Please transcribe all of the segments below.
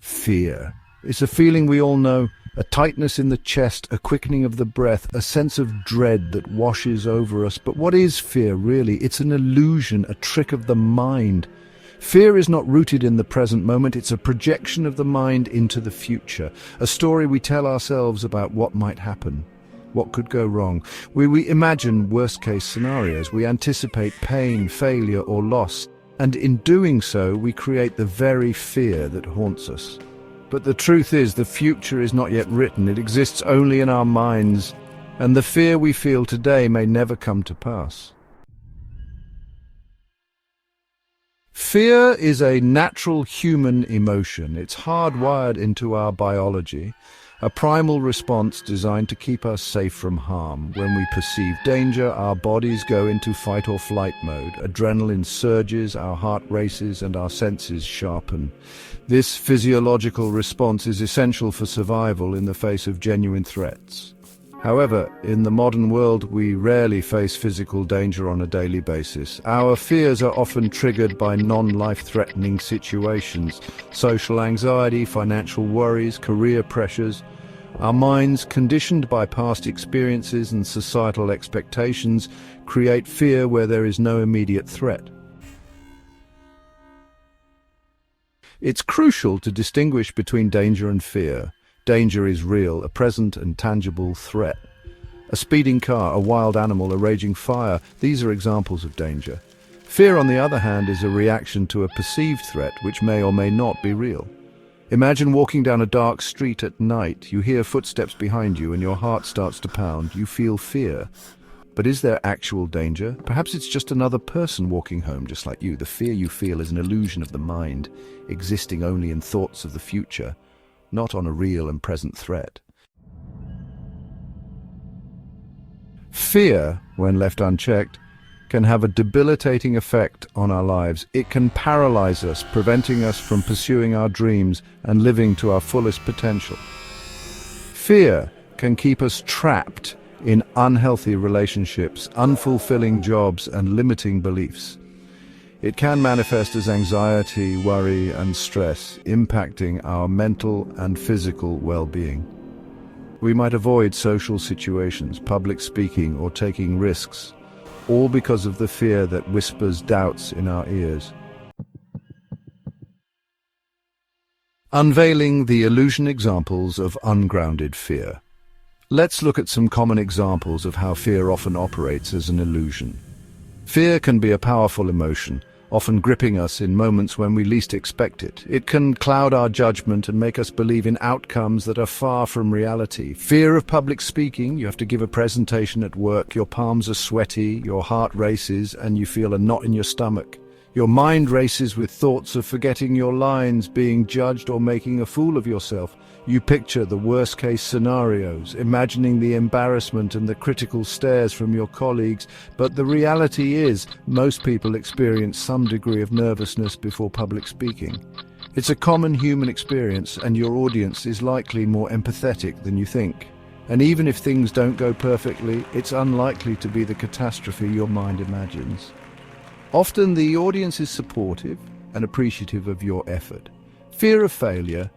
Fear. It's a feeling we all know, a tightness in the chest, a quickening of the breath, a sense of dread that washes over us. But what is fear, really? It's an illusion, a trick of the mind. Fear is not rooted in the present moment, it's a projection of the mind into the future, a story we tell ourselves about what might happen, what could go wrong. We imagine worst-case scenarios, we anticipate pain, failure, or loss, and in doing so, we create the very fear that haunts us. But the truth is, the future is not yet written. It exists only in our minds, and the fear we feel today may never come to pass. Fear is a natural human emotion. It's hardwired into our biology, a primal response designed to keep us safe from harm. When we perceive danger, our bodies go into fight or flight mode. Adrenaline surges, our heart races, and our senses sharpen. This physiological response is essential for survival in the face of genuine threats. However, in the modern world, we rarely face physical danger on a daily basis. Our fears are often triggered by non-life-threatening situations, social anxiety, financial worries, career pressures. Our minds, conditioned by past experiences and societal expectations, create fear where there is no immediate threat. It's crucial to distinguish between danger and fear. Danger is real, a present and tangible threat. A speeding car, a wild animal, a raging fire, these are examples of danger. Fear, on the other hand, is a reaction to a perceived threat which may or may not be real. Imagine walking down a dark street at night. You hear footsteps behind you and your heart starts to pound. You feel fear. But is there actual danger? Perhaps it's just another person walking home just like you. The fear you feel is an illusion of the mind, existing only in thoughts of the future, not on a real and present threat. Fear, when left unchecked, can have a debilitating effect on our lives. It can paralyze us, preventing us from pursuing our dreams and living to our fullest potential. Fear can keep us trapped in unhealthy relationships, unfulfilling jobs, and limiting beliefs. It can manifest as anxiety, worry, and stress, impacting our mental and physical well-being. We might avoid social situations, public speaking, or taking risks, all because of the fear that whispers doubts in our ears. Unveiling the illusion examples of ungrounded fear. Let's look at some common examples of how fear often operates as an illusion. Fear can be a powerful emotion, often gripping us in moments when we least expect it. It can cloud our judgment and make us believe in outcomes that are far from reality. Fear of public speaking. You have to give a presentation at work, your palms are sweaty, your heart races, and you feel a knot in your stomach. Your mind races with thoughts of forgetting your lines, being judged, or making a fool of yourself. You picture the worst-case scenarios, imagining the embarrassment and the critical stares from your colleagues, but the reality is most people experience some degree of nervousness before public speaking. It's a common human experience, and your audience is likely more empathetic than you think. And even if things don't go perfectly, it's unlikely to be the catastrophe your mind imagines. Often the audience is supportive and appreciative of your effort. Fear of failure.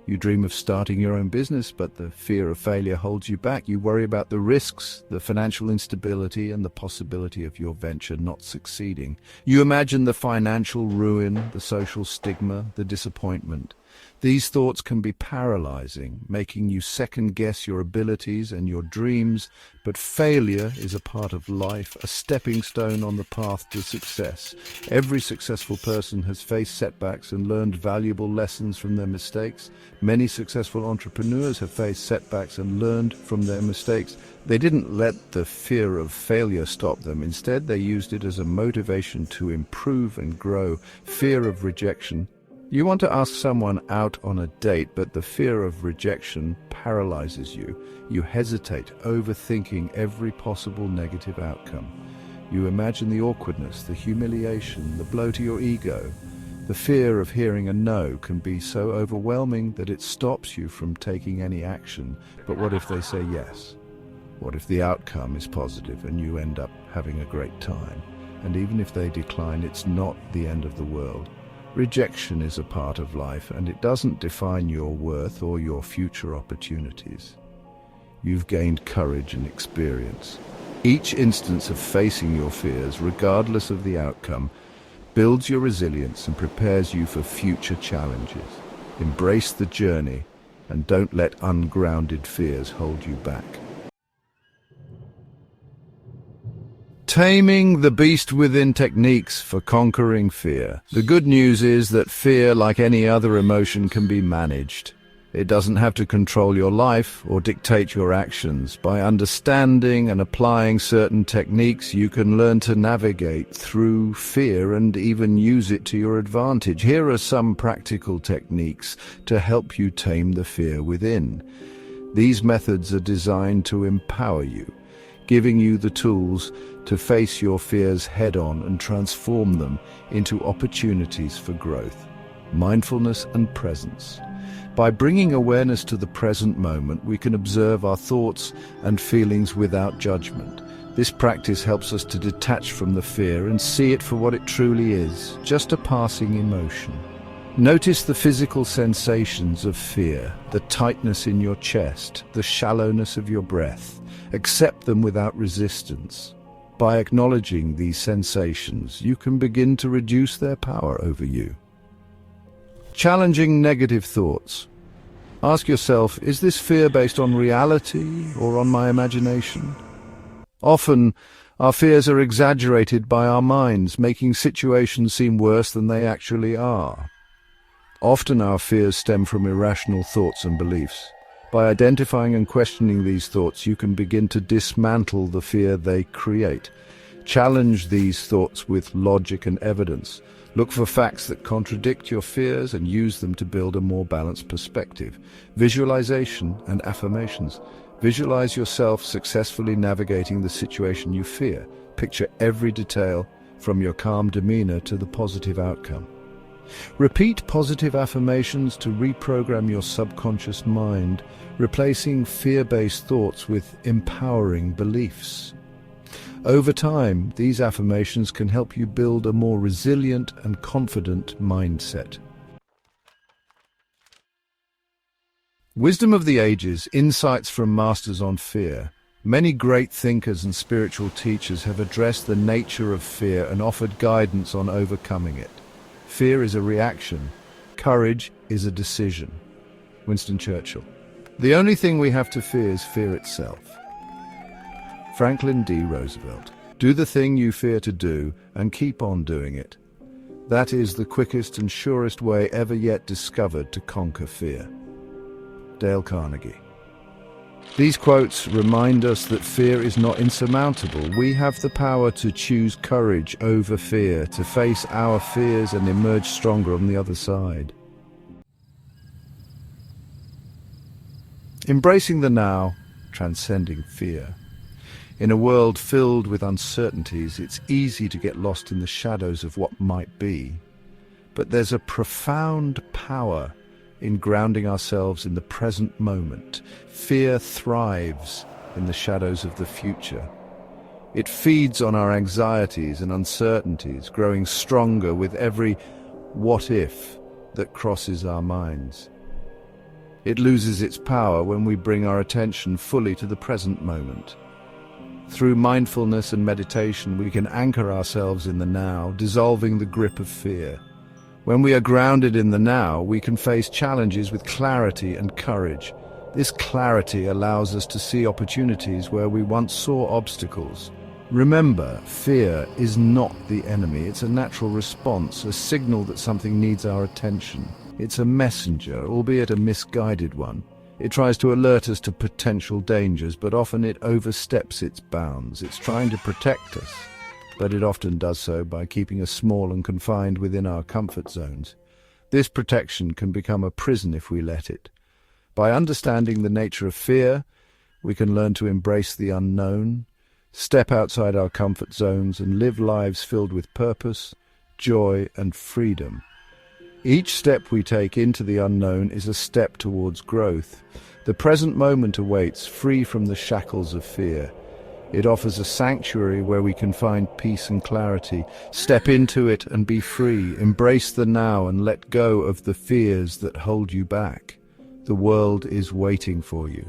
You dream of starting your own business, but the fear of failure holds you back. You worry about the risks, the financial instability, and the possibility of your venture not succeeding. You imagine the financial ruin, the social stigma, the disappointment. These thoughts can be paralyzing, making you second-guess your abilities and your dreams, but failure is a part of life, a stepping stone on the path to success. Every successful person has faced setbacks and learned valuable lessons from their mistakes. Many successful entrepreneurs have faced setbacks and learned from their mistakes. They didn't let the fear of failure stop them. Instead, they used it as a motivation to improve and grow. Fear of rejection. You want to ask someone out on a date, but the fear of rejection paralyzes you. You hesitate, overthinking every possible negative outcome. You imagine the awkwardness, the humiliation, the blow to your ego. The fear of hearing a no can be so overwhelming that it stops you from taking any action. But what if they say yes? What if the outcome is positive and you end up having a great time? And even if they decline, it's not the end of the world. Rejection is a part of life, and it doesn't define your worth or your future opportunities. You've gained courage and experience. Each instance of facing your fears, regardless of the outcome, builds your resilience and prepares you for future challenges. Embrace the journey and don't let ungrounded fears hold you back. Taming the beast within techniques for conquering fear. The good news is that fear, like any other emotion, can be managed. It doesn't have to control your life or dictate your actions. By understanding and applying certain techniques, you can learn to navigate through fear and even use it to your advantage. Here are some practical techniques to help you tame the fear within. These methods are designed to empower you, giving you the tools to face your fears head-on and transform them into opportunities for growth. Mindfulness and presence. By bringing awareness to the present moment, we can observe our thoughts and feelings without judgment. This practice helps us to detach from the fear and see it for what it truly is, just a passing emotion. Notice the physical sensations of fear, the tightness in your chest, the shallowness of your breath. Accept them without resistance. By acknowledging these sensations, you can begin to reduce their power over you. Challenging negative thoughts. Ask yourself, is this fear based on reality or on my imagination? Often, our fears are exaggerated by our minds, making situations seem worse than they actually are. Often our fears stem from irrational thoughts and beliefs. By identifying and questioning these thoughts, you can begin to dismantle the fear they create. Challenge these thoughts with logic and evidence. Look for facts that contradict your fears and use them to build a more balanced perspective. Visualization and affirmations. Visualize yourself successfully navigating the situation you fear. Picture every detail, from your calm demeanor to the positive outcome. Repeat positive affirmations to reprogram your subconscious mind, replacing fear-based thoughts with empowering beliefs. Over time, these affirmations can help you build a more resilient and confident mindset. Wisdom of the Ages, insights from masters on fear. Many great thinkers and spiritual teachers have addressed the nature of fear and offered guidance on overcoming it. Fear is a reaction. Courage is a decision. Winston Churchill. The only thing we have to fear is fear itself. Franklin D. Roosevelt. Do the thing you fear to do and keep on doing it. That is the quickest and surest way ever yet discovered to conquer fear. Dale Carnegie. These quotes remind us that fear is not insurmountable. We have the power to choose courage over fear, to face our fears and emerge stronger on the other side. Embracing the now, transcending fear. In a world filled with uncertainties, it's easy to get lost in the shadows of what might be. But there's a profound power in grounding ourselves in the present moment. Fear thrives in the shadows of the future. It feeds on our anxieties and uncertainties, growing stronger with every what if that crosses our minds. It loses its power when we bring our attention fully to the present moment. Through mindfulness and meditation, we can anchor ourselves in the now, dissolving the grip of fear. When we are grounded in the now, we can face challenges with clarity and courage. This clarity allows us to see opportunities where we once saw obstacles. Remember, fear is not the enemy. It's a natural response, a signal that something needs our attention. It's a messenger, albeit a misguided one. It tries to alert us to potential dangers, but often it oversteps its bounds. It's trying to protect us, but it often does so by keeping us small and confined within our comfort zones. This protection can become a prison if we let it. By understanding the nature of fear, we can learn to embrace the unknown, step outside our comfort zones, and live lives filled with purpose, joy, and freedom. Each step we take into the unknown is a step towards growth. The present moment awaits, free from the shackles of fear. It offers a sanctuary where we can find peace and clarity. Step into it and be free. Embrace the now and let go of the fears that hold you back. The world is waiting for you.